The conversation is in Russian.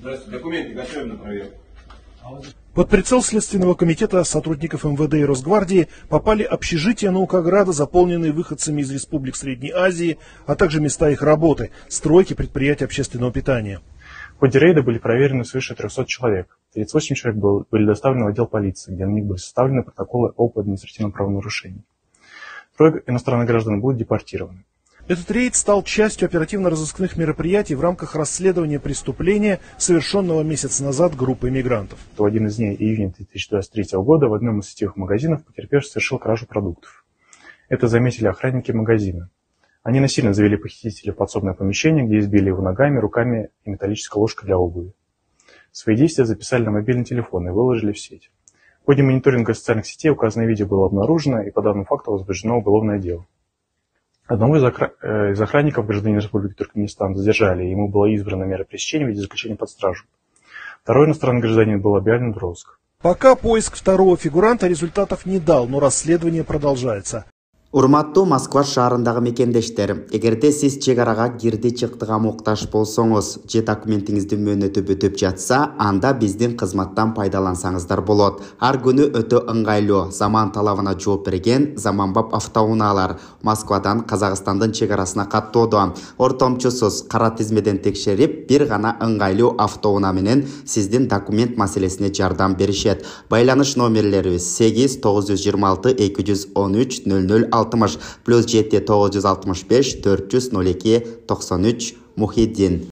Здравствуйте. Документы готовим на проверку. Под прицел Следственного комитета сотрудников МВД и Росгвардии попали общежития Наукограда, заполненные выходцами из республик Средней Азии, а также места их работы, стройки предприятий общественного питания. В ходе рейда были проверены свыше 300 человек. 38 человек были доставлены в отдел полиции, где на них были составлены протоколы об административном правонарушении. 3 иностранных граждан будут депортированы. Этот рейд стал частью оперативно-розыскных мероприятий в рамках расследования преступления, совершенного месяц назад группой мигрантов. В один из дней июня 2023 года в одном из сетевых магазинов потерпевший совершил кражу продуктов. Это заметили охранники магазина. Они насильно завели похитителя в подсобное помещение, где избили его ногами, руками и металлической ложкой для обуви. Свои действия записали на мобильный телефон и выложили в сеть. В ходе мониторинга социальных сетей указанное видео было обнаружено, и по данному факту возбуждено уголовное дело. Одного из охранников, гражданина Республики Туркменистан, задержали, и ему была избрана мера пресечения в виде заключения под стражу. Второй иностранный гражданин был объявлен в розыск. Пока поиск второго фигуранта результатов не дал, но расследование продолжается. Урматтуу Москва шаарындагы мекендештер, эгерде сиз чек арага кирди чыктыга муктаж болсоңуз, же документиңизди мөөнөтү бүтүп жатса, анда биздин кызматтан пайдалансаңыздар болот. Ар күнү өтө ыңгайлуу, заман талабына жооп берген заманбап автоунаалар Москвадан Казакстандын чек арасына каттоодо. Ортомчусуз кара тизмеден текшерип, бир гана ыңгайлуу автоунаа менен сиздин документ маселесине жардам беришет. Байланыш номерлерибиз 8 926 213 00 +7 965 402 93 Мухиддин.